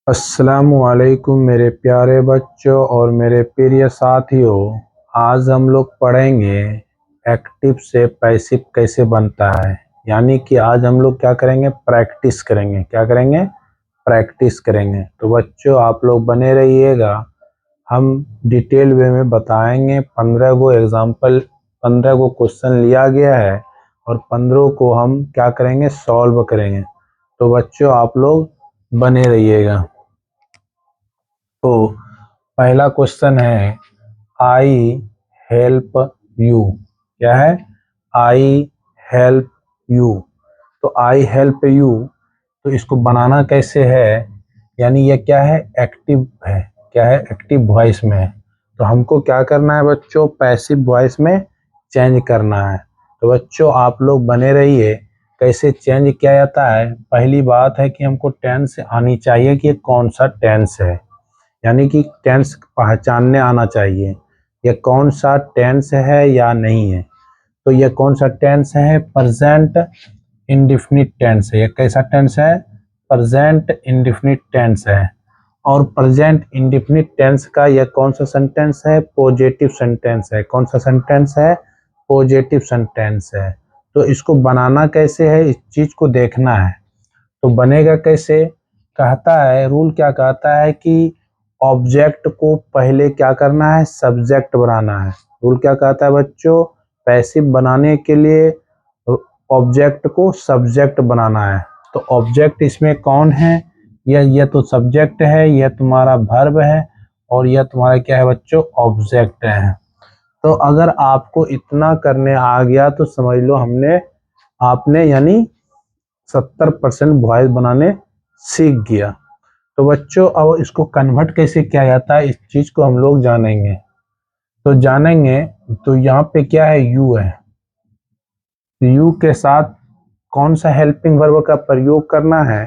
अस्सलामुअलैकुम मेरे प्यारे बच्चों और मेरे प्रिय साथियों। आज हम लोग पढ़ेंगे एक्टिव से पैसिव कैसे बनता है। यानी कि आज हम लोग क्या करेंगे, प्रैक्टिस करेंगे। क्या करेंगे? प्रैक्टिस करेंगे। तो बच्चों आप लोग बने रहिएगा, हम डिटेल वे में बताएंगे। 15 गो एग्जाम्पल, 15 गो क्वेश्चन लिया गया है और 15 को हम क्या करेंगे, सॉल्व करेंगे। तो बच्चों आप लोग बने रहिएगा। तो पहला क्वेश्चन है, आई हेल्प यू। क्या है? I help you. तो आई हेल्प यू, तो इसको बनाना कैसे है? यानी ये क्या है, एक्टिव है। क्या है? एक्टिव वॉइस में है। तो हमको क्या करना है बच्चों, पैसिव वॉइस में चेंज करना है। तो बच्चों आप लोग बने रहिए। कैसे चेंज किया जाता है? पहली बात है कि हमको टेंस आनी चाहिए कि ये कौन सा टेंस है। यानी कि टेंस पहचानने आना चाहिए, ये कौन सा टेंस है या नहीं है। तो ये कौन सा टेंस है? प्रेजेंट इंडेफिनिट टेंस है। ये कैसा टेंस है? प्रेजेंट इंडेफिनिट टेंस है। और प्रेजेंट इंडेफिनिट टेंस का यह कौन सा सेंटेंस है? पॉजिटिव सेंटेंस है। कौन सा सेंटेंस है? पॉजिटिव सेंटेंस है। तो इसको बनाना कैसे है, इस चीज को देखना है। तो बनेगा कैसे? कहता है, रूल क्या कहता है कि ऑब्जेक्ट को पहले क्या करना है, सब्जेक्ट बनाना है। रूल क्या कहता है बच्चों? पैसिव बनाने के लिए ऑब्जेक्ट को सब्जेक्ट बनाना है। तो ऑब्जेक्ट इसमें कौन है? यह तो सब्जेक्ट है, यह तुम्हारा वर्ब है और यह तुम्हारा क्या है बच्चों, ऑब्जेक्ट है। तो अगर आपको इतना करने आ गया तो समझ लो आपने यानी 70% वॉइस बनाने सीख गया। तो बच्चों अब इसको कन्वर्ट कैसे किया जाता है, इस चीज को हम लोग जानेंगे। तो जानेंगे तो यहाँ पे क्या है, यू है। यू के साथ कौन सा हेल्पिंग वर्ब का प्रयोग करना है?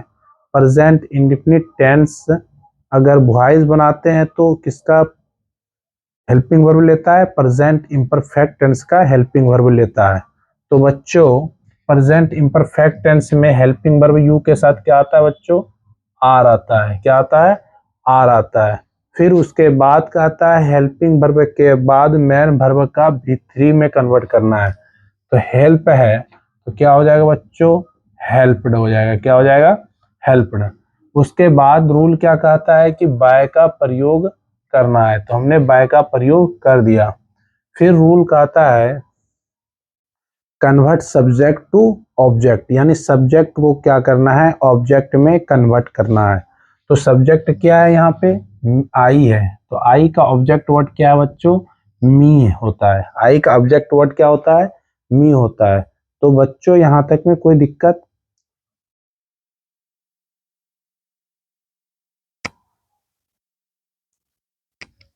Present indefinite tense. अगर वॉइस बनाते हैं तो किसका हेल्पिंग वर्ब लेता है? प्रेजेंट इम्परफेक्ट टेंस का हेल्पिंग वर्ब लेता है। तो बच्चों प्रेजेंट इम्परफेक्ट टेंस में हेल्पिंग वर्ब यू के साथ क्या आता है बच्चों? आर आता है। क्या आता है? आर आता है। फिर उसके बाद कहता है हेल्पिंग वर्ब के बाद मेन वर्ब का V3 में कन्वर्ट करना है। तो हेल्प है तो क्या हो जाएगा बच्चों? हेल्प्ड हो जाएगा। क्या हो जाएगा? हेल्प्ड। उसके बाद रूल क्या कहता है कि बाय का प्रयोग करना है। तो हमने बाय का प्रयोग कर दिया। फिर रूल कहता है कन्वर्ट सब्जेक्ट टू ऑब्जेक्ट, यानी सब्जेक्ट को क्या करना है, ऑब्जेक्ट में कन्वर्ट करना है। तो सब्जेक्ट क्या है यहाँ पे? आई है। तो आई का ऑब्जेक्ट वर्ड क्या है बच्चों? मी होता है। आई का ऑब्जेक्ट वर्ड क्या होता है? मी होता है। तो बच्चों यहाँ तक में कोई दिक्कत?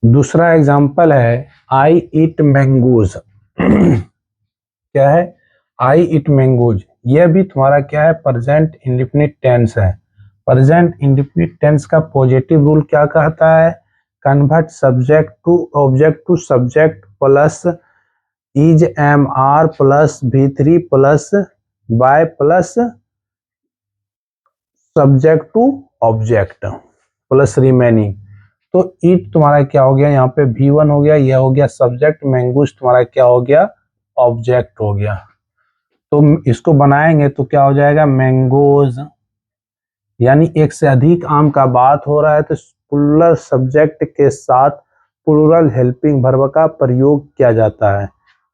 दूसरा एग्जाम्पल है, आई ईट मैंगोज। क्या है? I eat mangoes. यह भी तुम्हारा क्या है, प्रेजेंट इंडेफिनिट टेंस है। प्रेजेंट इंडेफिनिट टेंस का पॉजिटिव रूल क्या कहता है? Convert subject to object to subject plus is am are plus V3 plus by plus subject to object plus remaining. तो ईट तुम्हारा क्या हो गया, यहाँ पे V1 हो गया, यह हो गया सब्जेक्ट, मैंगोज तुम्हारा क्या हो गया, ऑब्जेक्ट हो गया। तो इसको बनाएंगे तो क्या हो जाएगा, मैंगोज। यानी एक से अधिक आम का बात हो रहा है तो प्लूरल सब्जेक्ट के साथ प्लूरल हेल्पिंग वर्ब का प्रयोग किया जाता है।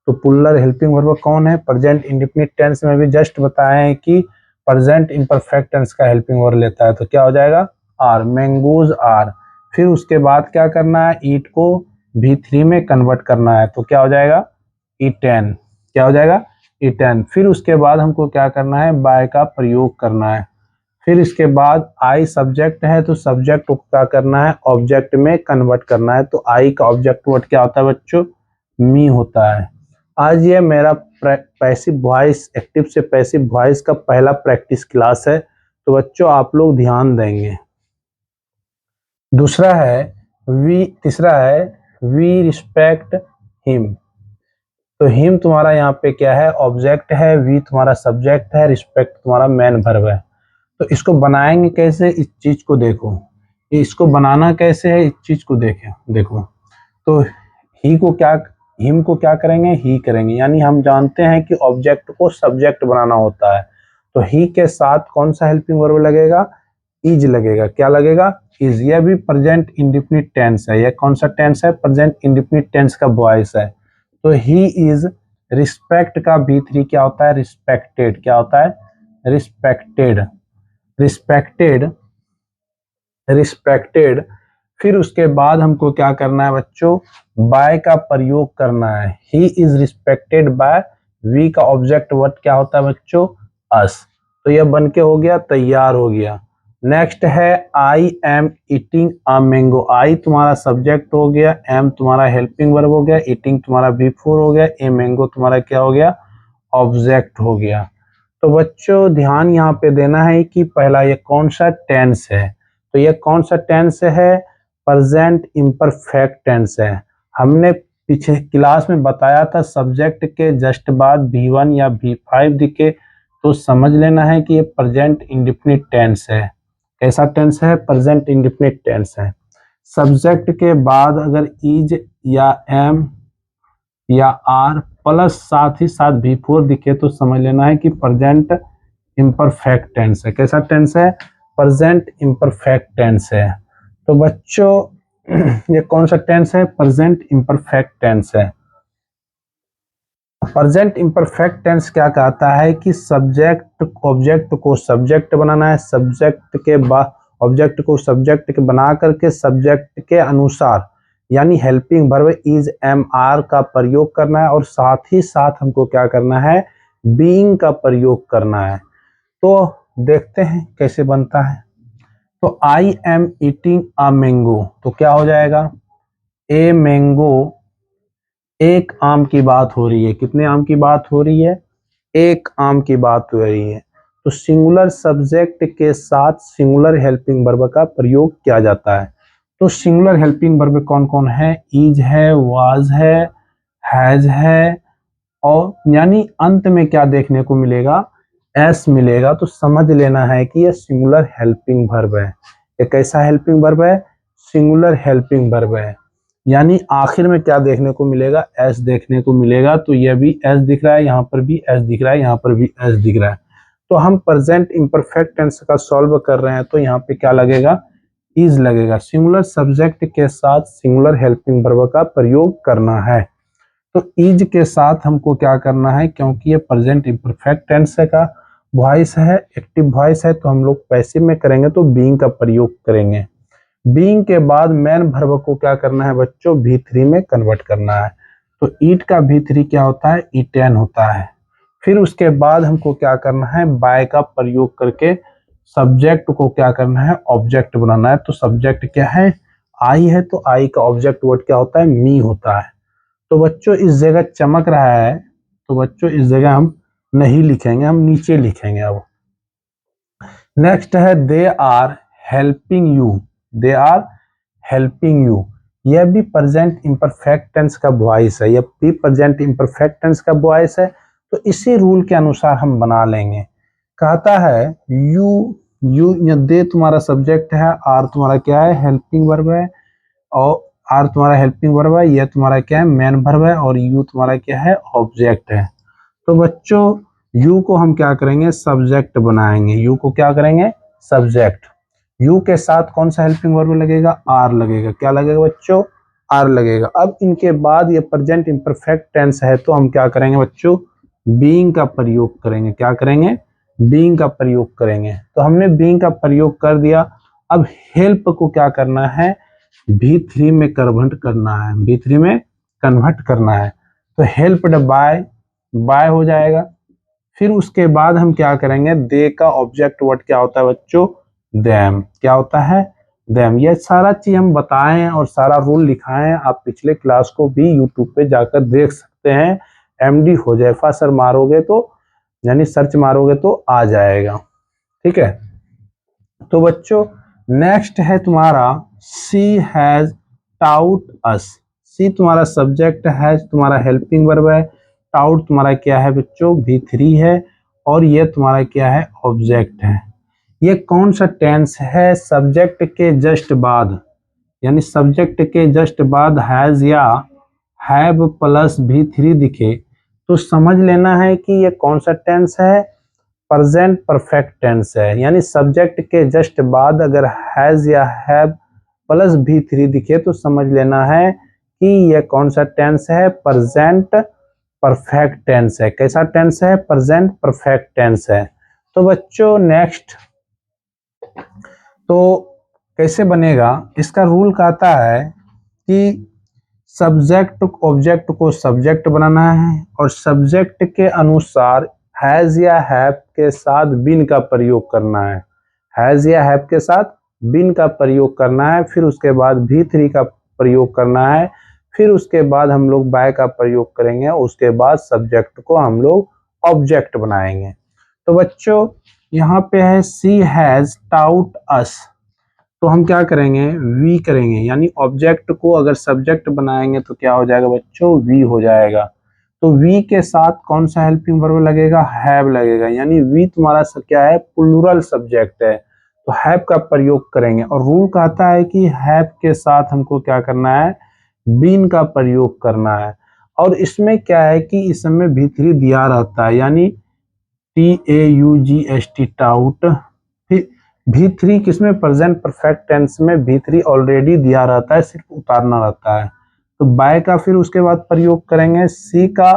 तो प्लूरल हेल्पिंग वर्ब कौन है? प्रेजेंट इंडेफिनिट टेंस में भी जस्ट बताए हैं कि प्रेजेंट इम्परफेक्ट टेंस का हेल्पिंग वर्ब लेता है। तो क्या हो जाएगा, आर, मैंगोज आर। फिर उसके बाद क्या करना है, ईट को V3 में कन्वर्ट करना है। तो क्या हो जाएगा, ईटेन। क्या हो जाएगा, ईटेन। फिर उसके बाद हमको क्या करना है, बाय का प्रयोग करना है। फिर इसके बाद आई सब्जेक्ट है तो सब्जेक्ट को क्या करना है, ऑब्जेक्ट में कन्वर्ट करना है। तो आई का ऑब्जेक्ट वर्ड क्या होता है बच्चों, मी होता है। आज ये मेरा पैसिव वॉइस, एक्टिव से पैसिव वॉइस का पहला प्रैक्टिस क्लास है। तो बच्चों आप लोग ध्यान देंगे। दूसरा है तीसरा है वी रिस्पेक्ट हिम। तो हिम तुम्हारा यहाँ पे क्या है, ऑब्जेक्ट है, वी तुम्हारा सब्जेक्ट है, रिस्पेक्ट तुम्हारा मेन वर्ब है। तो इसको बनाएंगे कैसे, इस चीज को देखो। इसको बनाना कैसे है, इस चीज को देखो। तो ही को क्या हिम को क्या करेंगे, ही करेंगे, यानी हम जानते हैं कि ऑब्जेक्ट को सब्जेक्ट बनाना होता है। तो ही के साथ कौन सा हेल्पिंग वर्ब लगेगा, इज लगेगा। क्या लगेगा, इज। यह भी प्रेजेंट इंडेफिनिट टेंस है। यह कौन सा टेंस है, प्रेजेंट इंडेफिनिट टेंस का वॉइस है। तो ही इज रिस्पेक्ट का V3 क्या होता है, रिस्पेक्टेड। क्या होता है, रिस्पेक्टेड। Respected, respected. फिर उसके बाद हमको क्या करना है बच्चों, बाय का प्रयोग करना है। He is respected by, we का ऑब्जेक्ट वर्ड क्या होता है बच्चों, अस। तो यह बन के हो गया, तैयार हो गया। नेक्स्ट है I am eating a mango. I तुम्हारा सब्जेक्ट हो गया, एम तुम्हारा हेल्पिंग वर्ब हो गया, ईटिंग तुम्हारा V4 हो गया, ए मैंगो तुम्हारा क्या हो गया, ऑब्जेक्ट हो गया। तो बच्चों ध्यान यहाँ पे देना है कि पहला ये कौन सा टेंस है। तो ये कौन सा टेंस है, प्रेजेंट इम्परफेक्ट टेंस है। हमने पीछे क्लास में बताया था सब्जेक्ट के जस्ट बाद V1 या V5 दिखे तो समझ लेना है कि ये प्रेजेंट इंडेफिनिट टेंस है। कैसा टेंस है, प्रेजेंट इंडेफिनिट टेंस है। सब्जेक्ट के बाद अगर इज या एम या आर प्लस साथ ही साथ V4 दिखे तो समझ लेना है कि प्रेजेंट इम्परफेक्ट टेंस है। कैसा टेंस है, प्रेजेंट इम्परफेक्ट टेंस है। तो बच्चों ये कौन सा टेंस है, प्रेजेंट इम्परफेक्ट टेंस है। प्रेजेंट इम्परफेक्ट टेंस क्या कहता है कि सब्जेक्ट ऑब्जेक्ट को सब्जेक्ट बनाना है, सब्जेक्ट के बाद ऑब्जेक्ट को सब्जेक्ट के बना करके सब्जेक्ट के अनुसार यानी helping verb is am are का प्रयोग करना है और साथ ही साथ हमको क्या करना है, बीइंग का प्रयोग करना है। तो देखते हैं कैसे बनता है। तो आई एम ईटिंग अ मैंगो, तो क्या हो जाएगा, ए मैंगो। एक आम की बात हो रही है, कितने आम की बात हो रही है, एक आम की बात हो रही है। तो सिंगुलर सब्जेक्ट के साथ सिंगुलर हेल्पिंग वर्ब का प्रयोग किया जाता है। तो सिंगुलर हेल्पिंग वर्ब कौन कौन है, इज है, वाज है, हैज है, और यानी अंत में क्या देखने को मिलेगा, एस मिलेगा। तो समझ लेना है कि यह सिंगुलर हेल्पिंग वर्ब है। ये कैसा हेल्पिंग वर्ब है, सिंगुलर हेल्पिंग वर्ब है। यानी आखिर में क्या देखने को मिलेगा, एस देखने को मिलेगा। तो यह भी एस दिख रहा है, यहाँ पर भी एस दिख रहा है, यहाँ पर भी एस दिख रहा है। तो हम प्रेजेंट इम्परफेक्ट टेंस का सॉल्व कर रहे हैं तो यहाँ पे क्या लगेगा, इज लगेगा। सिंगुलर सब्जेक्ट के साथ सिंगुलर हेल्पिंग वर्ब का प्रयोग करना है। तो इज के साथ हमको क्या करना है, क्योंकि ये प्रेजेंट इम्परफेक्ट टेंस का वॉइस है, एक्टिव वॉइस है, तो हम लोग पैसिव में करेंगे तो बीइंग का प्रयोग करेंगे। बीइंग के बाद मेन वर्ब को क्या करना है बच्चों, V3 में कन्वर्ट करना है। तो ईट का V3 क्या होता है, ईटेन होता है। फिर उसके बाद हमको क्या करना है, बाय का प्रयोग करके सब्जेक्ट को क्या करना है, ऑब्जेक्ट बनाना है। तो सब्जेक्ट क्या है, आई है, तो आई का ऑब्जेक्ट वर्ड क्या होता है, मी होता है। तो बच्चों इस जगह चमक रहा है, तो बच्चों इस जगह हम नहीं लिखेंगे, हम नीचे लिखेंगे। अब नेक्स्ट है they are helping you, they are helping you. यह भी प्रेजेंट इम्परफेक्ट टेंस का वॉइस है, यह भी प्रेजेंट इम्परफेक्ट टेंस का वॉइस है। तो इसी रूल के अनुसार हम बना लेंगे। कहता है यू या दे तुम्हारा सब्जेक्ट है, आर तुम्हारा क्या है, हेल्पिंग वर्ब है, और आर तुम्हारा हेल्पिंग वर्ब है, यह तुम्हारा क्या है, मेन वर्ब है, और यू तुम्हारा क्या है, ऑब्जेक्ट है। तो बच्चों यू को हम क्या करेंगे, सब्जेक्ट बनाएंगे। यू को क्या करेंगे, सब्जेक्ट। यू के साथ कौन सा हेल्पिंग वर्ब लगेगा, आर लगेगा। क्या लगेगा बच्चों, आर लगेगा। अब इनके बाद ये प्रेजेंट इम्परफेक्ट टेंस है तो हम क्या करेंगे बच्चों, बीइंग का प्रयोग करेंगे। क्या करेंगे, बीइंग का प्रयोग करेंगे। तो हमने बीइंग का प्रयोग कर दिया। अब हेल्प को क्या करना है, V3 में कन्वर्ट करना है, V3 में कन्वर्ट करना है। तो हेल्प्ड बाय, बाय हो जाएगा। फिर उसके बाद हम क्या करेंगे, दे का ऑब्जेक्ट वर्ड क्या होता है बच्चों, देम। क्या होता है, देम। ये सारा चीज हम बताए हैं और सारा रूल लिखाए हैं। आप पिछले क्लास को भी यूट्यूब पे जाकर देख सकते हैं। MD हुजैफा सर मारोगे तो यानी सर्च मारोगे तो आ जाएगा। ठीक है। तो बच्चों नेक्स्ट है तुम्हारा सी हैज टाउट अस। सी तुम्हारा सब्जेक्ट, हैज तुम्हारा हेल्पिंग वर्ब है, टाउट तुम्हारा क्या है बच्चों, V3 है, और ये तुम्हारा क्या है, ऑब्जेक्ट है। ये कौन सा टेंस है सब्जेक्ट के जस्ट बाद, यानी सब्जेक्ट के जस्ट बाद हैज या हैव प्लस भी3 दिखे तो समझ लेना है कि ये कौन सा टेंस है, प्रेजेंट परफेक्ट टेंस है। यानी सब्जेक्ट के जस्ट बाद अगर हैज या हैव प्लस भी3 दिखे तो समझ लेना है कि यह कौन सा टेंस है, प्रेजेंट परफेक्ट टेंस है। कैसा टेंस है, प्रेजेंट परफेक्ट टेंस है। तो बच्चों नेक्स्ट तो कैसे बनेगा, इसका रूल कहता है कि सब्जेक्ट ऑब्जेक्ट को सब्जेक्ट बनाना है और सब्जेक्ट के अनुसार हैज या हैव के साथ बीन का प्रयोग करना है, हैज या हैव के साथ बीन का प्रयोग करना है, फिर उसके बाद भी3 का प्रयोग करना है, फिर उसके बाद हम लोग बाय का प्रयोग करेंगे, उसके बाद सब्जेक्ट को हम लोग ऑब्जेक्ट बनाएंगे। तो बच्चों यहाँ पे है सी हैज टाउट अस, तो हम क्या करेंगे, वी करेंगे, यानी ऑब्जेक्ट को अगर सब्जेक्ट बनाएंगे तो क्या हो जाएगा बच्चों, वी हो जाएगा। तो वी के साथ कौन सा हेल्पिंग वर्ब लगेगा, हैव लगेगा, यानी वी तुम्हारा क्या है, प्लूरल सब्जेक्ट है, तो हैव का प्रयोग करेंगे। और रूल कहता है कि हैव के साथ हमको क्या करना है, बीन का प्रयोग करना है। और इसमें क्या है कि इस समय भी3 दिया रहता है, यानी TAUGST टाउट। फिर भी3 किसमें, प्रेजेंट परफेक्ट टेंस में भी3 ऑलरेडी दिया रहता है, सिर्फ उतारना रहता है। तो बाय का फिर उसके बाद प्रयोग करेंगे। सी का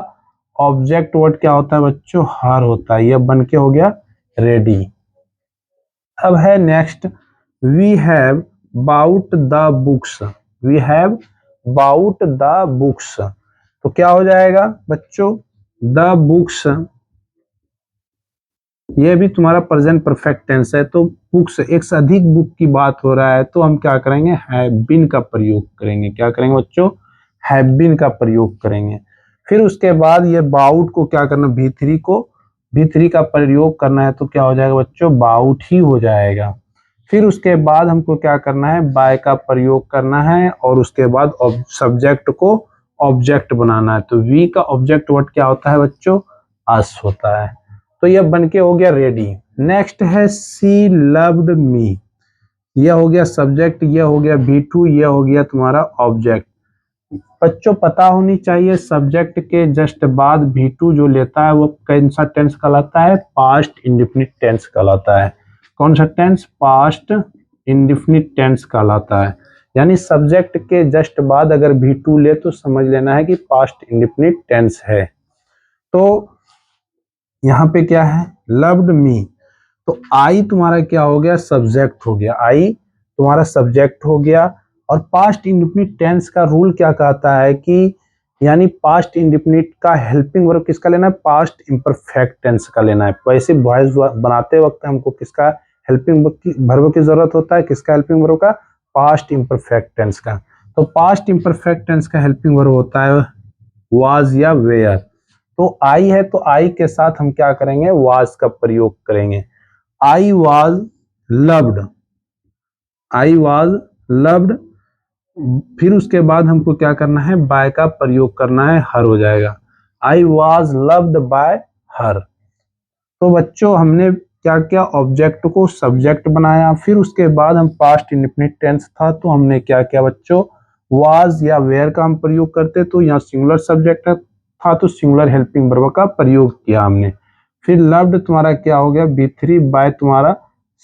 ऑब्जेक्ट वर्ड क्या होता है बच्चों, हर होता है। यह बन के हो गया रेडी। अब है next, we have bought the books, we have bought the books, तो क्या हो जाएगा बच्चों, द बुक्स, ये भी तुम्हारा प्रेजेंट परफेक्ट टेंस है। तो बुक्स, एक से अधिक बुक की बात हो रहा है तो हम क्या करेंगे, हैव बीन का प्रयोग करेंगे। क्या करेंगे बच्चों, हैव बीन का प्रयोग करेंगे। फिर उसके बाद ये बाउट को क्या करना, भी3 का प्रयोग करना है, तो क्या हो जाएगा बच्चों, बाउट ही हो जाएगा। फिर उसके बाद हमको क्या करना है, बाय का प्रयोग करना है, और उसके बाद सब्जेक्ट को ऑब्जेक्ट बनाना है। तो वी का ऑब्जेक्ट वर्ड क्या होता है बच्चों, अस होता है। तो यह बनके हो गया रेडी। नेक्स्ट है सी लव्ड मी, यह हो गया सब्जेक्ट, यह हो गया भी2, यह हो गया तुम्हारा ऑब्जेक्ट। बच्चों पता होनी चाहिए सब्जेक्ट के जस्ट बाद भी2 जो लेता है वो कौन सा टेंस कहलाता है, पास्ट इंडेफिनिट टेंस कहलाता है। कौन सा टेंस, पास्ट इंडेफिनिट टेंस कहलाता है। यानी सब्जेक्ट के जस्ट बाद अगर भी2 ले तो समझ लेना है कि पास्ट इंडेफिनिट टेंस है। तो यहाँ पे क्या है, लव्ड मी, तो आई तुम्हारा क्या हो गया, सब्जेक्ट हो गया, आई तुम्हारा सब्जेक्ट हो गया। और पास्ट इंडेफिनिट टेंस का रूल क्या कहता है कि यानी पास्ट इंडेफिनिट का हेल्पिंग वर्ब किसका लेना है, पास्ट इम्परफेक्ट टेंस का लेना है। वैसे वॉइस बनाते वक्त हमको किसका हेल्पिंग वर्ब की जरूरत होता है, किसका हेल्पिंग वर्ब का, पास्ट इम्परफेक्ट टेंस का। तो पास्ट इम्परफेक्ट टेंस का हेल्पिंग वर्ब होता है वाज या वेयर। तो आई है तो आई के साथ हम क्या करेंगे, वाज का प्रयोग करेंगे। I was loved, I was loved. फिर उसके बाद हमको क्या करना है, बाय का प्रयोग करना है, हर हो जाएगा, आई वाज लव्ड बाय हर। तो बच्चों हमने क्या किया, ऑब्जेक्ट को सब्जेक्ट बनाया, फिर उसके बाद हम पास्ट इंडेफिनिट टेंस था तो हमने क्या किया बच्चों, वाज या वेयर का हम प्रयोग करते, तो यहाँ सिंगुलर सब्जेक्ट था तो सिंगुलर हेल्पिंग वर्ब का प्रयोग किया हमने। फिर लव्ड तुम्हारा क्या हो गया, भी3 बाय तुम्हारा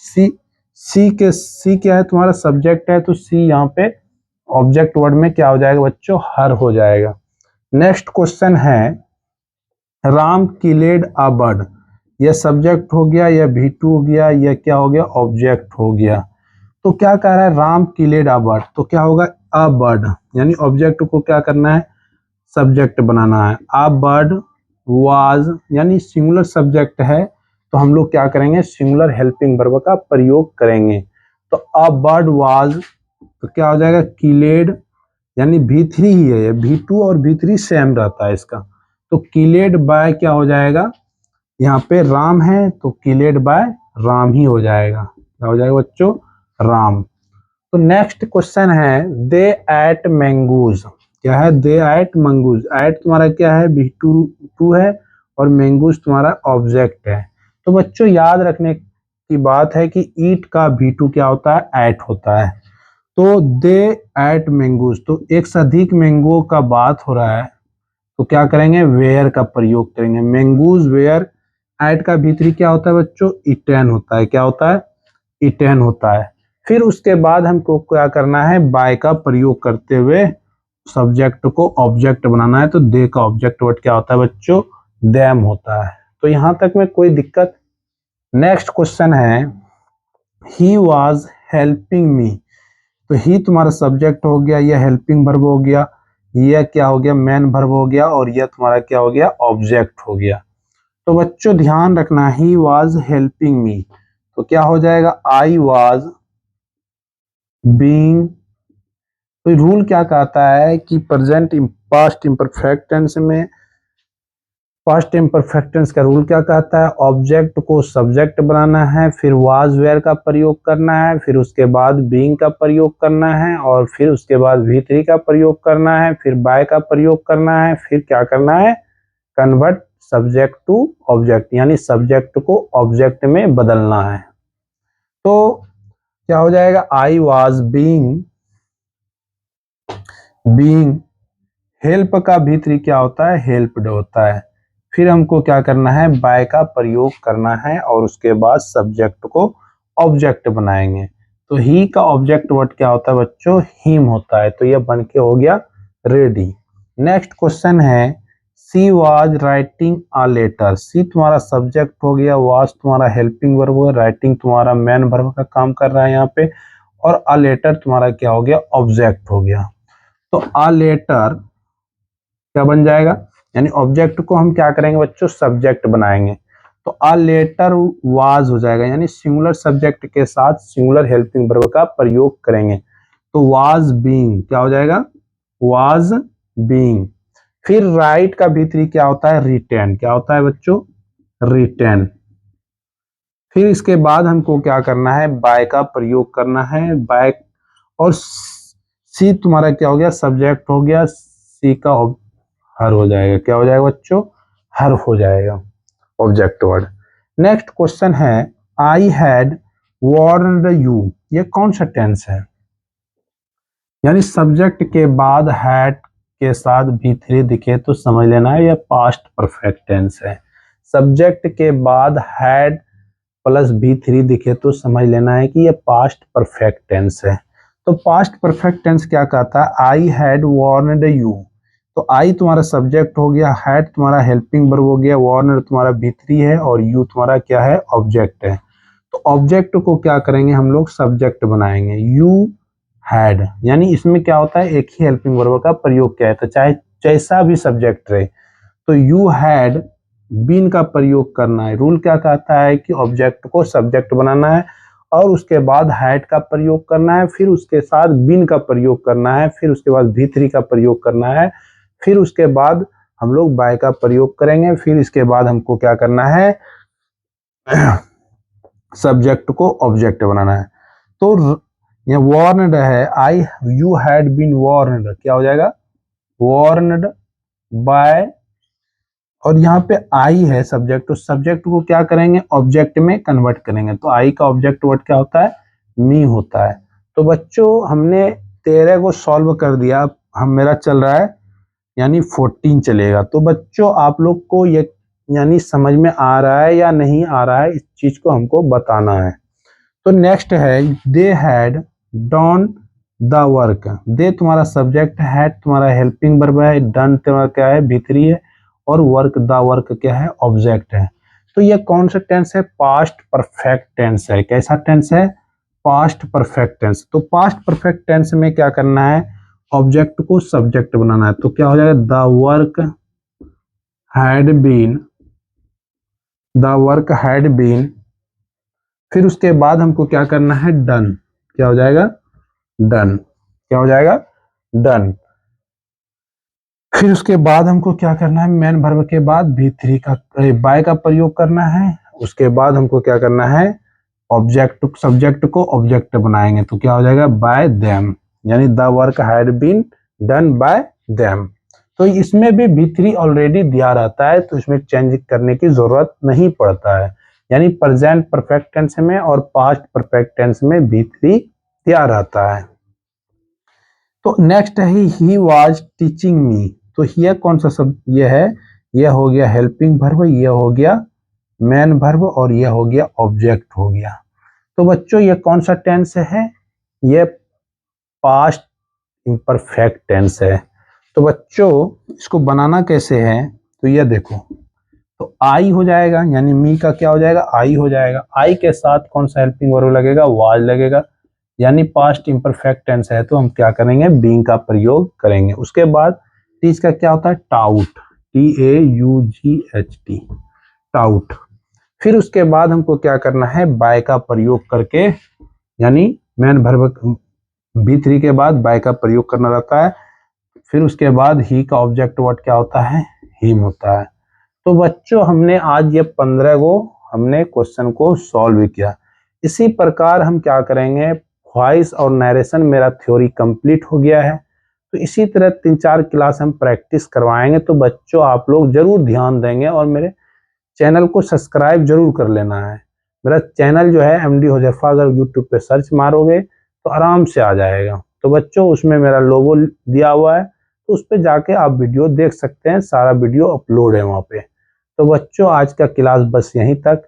सी, सी क्या है तुम्हारा सब्जेक्ट है, तो सी यहाँ पे ऑब्जेक्ट वर्ड में क्या हो जाएगा बच्चों, हर हो जाएगा। नेक्स्ट क्वेश्चन है, राम किलेड अ बर्ड, यह सब्जेक्ट हो गया, यह भी2 हो गया, यह क्या हो गया, ऑब्जेक्ट हो गया। तो क्या कह रहा है, राम किलेड अ बर्ड, तो क्या होगा, अ बर्ड, यानी ऑब्जेक्ट को क्या करना है, सब्जेक्ट बनाना है। अ बर्ड वाज, यानी सिंगुलर सब्जेक्ट है तो हम लोग क्या करेंगे, सिंगुलर हेल्पिंग वर्ब का प्रयोग करेंगे। तो अ बर्ड वाज, तो क्या हो जाएगा, किलेड, यानी भी3 ही है, ये भी2 और भी3 सेम रहता है इसका। तो किलेड बाय क्या हो जाएगा, यहाँ पे राम है तो किलेड बाय राम ही हो जाएगा। क्या हो जाएगा बच्चों, राम। तो नेक्स्ट क्वेश्चन है, दे एट मैंगूज, क्या है, दे एट मंगूज, एट तुम्हारा क्या है, भी2 है और मैंगूज तुम्हारा ऑब्जेक्ट है। तो बच्चों याद रखने की बात है कि ईट का V2 क्या होता है, एट होता है। तो दे एट मैंगोज, तो एक से अधिक मैंगो का बात हो रहा है तो क्या करेंगे, वेयर का प्रयोग करेंगे। मैंगोज वेयर एट का V3 क्या होता है बच्चों, इटेन होता है। क्या होता है, इटेन होता है। फिर उसके बाद हमको क्या करना है, बाय का प्रयोग करते हुए सब्जेक्ट को ऑब्जेक्ट बनाना है। तो दे का ऑब्जेक्ट वर्ड क्या होता है बच्चों, देम होता है। तो यहां तक में कोई दिक्कत। नेक्स्ट क्वेश्चन है, ही वॉज हेल्पिंग मी। तो ही तुम्हारा सब्जेक्ट हो गया, यह हेल्पिंग वर्ब हो गया, यह क्या हो गया, मेन वर्ब हो गया, और यह तुम्हारा क्या हो गया, ऑब्जेक्ट हो गया। तो बच्चों ध्यान रखना, ही वॉज हेल्पिंग मी तो क्या हो जाएगा, आई वॉज बीइंग। तो रूल क्या कहता है कि प्रेजेंट पास्ट इम्परफेक्ट टेंस में, पास्ट इम्परफेक्ट टेंस का रूल क्या कहता है, ऑब्जेक्ट को सब्जेक्ट बनाना है, फिर वाज वेयर का प्रयोग करना है, फिर उसके बाद बीइंग का प्रयोग करना है, और फिर उसके बाद V3 का प्रयोग करना है, फिर बाय का प्रयोग करना है, फिर क्या करना है, कन्वर्ट सब्जेक्ट टू ऑब्जेक्ट, यानी सब्जेक्ट को ऑब्जेक्ट में बदलना है। तो क्या हो जाएगा, I was being, being help का V3 क्या होता है, हेल्प्ड होता है। फिर हमको क्या करना है, बाय का प्रयोग करना है, और उसके बाद सब्जेक्ट को ऑब्जेक्ट बनाएंगे। तो ही का ऑब्जेक्ट वर्ड क्या होता है बच्चों, हिम होता है। तो यह बन के हो गया रेडी। नेक्स्ट क्वेश्चन है, she was writing a letter. She तुम्हारा सब्जेक्ट हो गया, वाज तुम्हारा हेल्पिंग वर्ब हो गया, राइटिंग तुम्हारा मेन वर्ब का काम कर रहा है यहाँ पे, और अ लेटर तुम्हारा क्या हो गया, ऑब्जेक्ट हो गया। तो अ लेटर क्या बन जाएगा, यानी ऑब्जेक्ट को हम क्या करेंगे बच्चों, सब्जेक्ट बनाएंगे। तो अ लेटर वाज हो जाएगा, यानी सिंगुलर सब्जेक्ट के साथ सिंगुलर हेल्पिंग वर्ब का प्रयोग करेंगे। तो वाज बीइंग क्या हो जाएगा, वाज बीइंग। फिर राइट का V3 क्या होता है, रिटेन। क्या होता है बच्चों, रिटेन। फिर इसके बाद हमको क्या करना है, बाय का प्रयोग करना है, बाय, और सी तुम्हारा क्या हो गया, सब्जेक्ट हो गया, सी का हर हो जाएगा। क्या हो जाएगा बच्चों, हर हो जाएगा ऑब्जेक्ट वर्ड। नेक्स्ट क्वेश्चन है, आई हैड वार्नड यू। ये कौन सा टेंस है, यानी सब्जेक्ट के बाद हैड के साथ V3 दिखे तो समझ लेना है यह पास्ट परफेक्ट टेंस है। सब्जेक्ट के बाद हैड प्लस V3 दिखे तो समझ लेना है कि यह पास्ट परफेक्ट टेंस है। तो पास्ट परफेक्ट टेंस क्या कहता है, आई हैड वार्नड यू। तो आई तुम्हारा सब्जेक्ट हो गया, हैड तुम्हारा हेल्पिंग वर्ब हो गया, वार्नड तुम्हारा V3 है, और यू तुम्हारा क्या है, ऑब्जेक्ट है। तो ऑब्जेक्ट को क्या करेंगे हम लोग, सब्जेक्ट बनाएंगे। यू हैड, यानी इसमें क्या होता है, एक ही हेल्पिंग वर्ब का प्रयोग किया है, तो चाहे जैसा भी सब्जेक्ट रहे। तो यू हैड बीन का प्रयोग करना है। रूल क्या कहता है कि ऑब्जेक्ट को सब्जेक्ट बनाना है, और उसके बाद हैड का प्रयोग करना है, फिर उसके साथ बीन का प्रयोग करना है, फिर उसके बाद V3 का प्रयोग करना है, फिर उसके बाद हम लोग बाय का प्रयोग करेंगे, फिर इसके बाद हमको क्या करना है, सब्जेक्ट को ऑब्जेक्ट बनाना है। तो ये वार्नड है, आई यू हैड बीन वार्नड, क्या हो जाएगा, वार्नड बाय, और यहाँ पे आई है सब्जेक्ट, तो सब्जेक्ट को क्या करेंगे, ऑब्जेक्ट में कन्वर्ट करेंगे। तो आई का ऑब्जेक्ट वर्ड क्या होता है, मी होता है। तो बच्चों हमने 13 को सॉल्व कर दिया, हम मेरा चल रहा है यानी 14 चलेगा। तो बच्चों आप लोग को ये यानी समझ में आ रहा है या नहीं आ रहा है, इस चीज को हमको बताना है। तो नेक्स्ट है, they had done the work. They तुम्हारा सब्जेक्ट, हैड तुम्हारा हेल्पिंग वर्ब है, डन तुम्हारा क्या है, V3 है, और वर्क द वर्क क्या है, ऑब्जेक्ट है। तो ये कौन सा टेंस है, पास्ट परफेक्ट टेंस है। कैसा टेंस है, पास्ट परफेक्ट टेंस। तो पास्ट परफेक्ट टेंस में क्या करना है, ऑब्जेक्ट को सब्जेक्ट बनाना है। तो क्या हो जाएगा, the work had been, the work had been. फिर उसके बाद हमको क्या करना है, डन। क्या हो जाएगा, डन। क्या हो जाएगा, डन। फिर उसके बाद हमको क्या करना है, मेन वर्ब के बाद V3 का बाय का प्रयोग करना है। उसके बाद हमको क्या करना है, ऑब्जेक्ट सब्जेक्ट को ऑब्जेक्ट बनाएंगे। तो क्या हो जाएगा, बाय देम, यानी the work had been done by them. तो इसमें भी V3 ऑलरेडी दिया रहता है, तो इसमें चेंज करने की जरूरत नहीं पड़ता है। यानी प्रेजेंट परफेक्ट टेंस में और पास्ट परफेक्ट टेंस में V3 दिया रहता है। तो नेक्स्ट है ही वाज टीचिंग मी। तो हियर कौन सा शब्द ये है? यह हो गया हेल्पिंग वर्ब, यह हो गया मेन वर्ब और यह हो गया ऑब्जेक्ट हो गया। तो बच्चों ये कौन सा टेंस है? ये पास्ट इम्परफेक्ट टेंस है। तो बच्चों इसको बनाना कैसे है? तो ये देखो, तो आई हो जाएगा, यानी मी का क्या हो जाएगा? आई हो जाएगा। आई के साथ कौन सा हेल्पिंग वर्ब लगेगा? वाज लगेगा, यानी पास्ट इम्परफेक्ट टेंस है तो हम क्या करेंगे? बीइंग का प्रयोग करेंगे। उसके बाद टीच का क्या होता है? Taut, TAUGHT, taut. फिर उसके बाद हमको क्या करना है? बाय का प्रयोग करके, यानी मेन वर्ब V3 के बाद बाय का प्रयोग करना रहता है। फिर उसके बाद ही का ऑब्जेक्ट वर्ड क्या होता है? हिम होता है। तो बच्चों हमने आज ये 15 को हमने क्वेश्चन को सॉल्व किया। इसी प्रकार हम क्या करेंगे? वॉइस और नरेशन मेरा थ्योरी कंप्लीट हो गया है, तो इसी तरह 3-4 क्लास हम प्रैक्टिस करवाएंगे। तो बच्चों आप लोग जरूर ध्यान देंगे और मेरे चैनल को सब्सक्राइब जरूर कर लेना है। मेरा चैनल जो है MD हुज़ैफा, अगर यूट्यूब पे सर्च मारोगे तो आराम से आ जाएगा। तो बच्चों उसमें मेरा लोगो दिया हुआ है, तो उस पर जाके आप वीडियो देख सकते हैं, सारा वीडियो अपलोड है वहाँ पे। तो बच्चों आज का क्लास बस यहीं तक।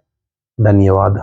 धन्यवाद।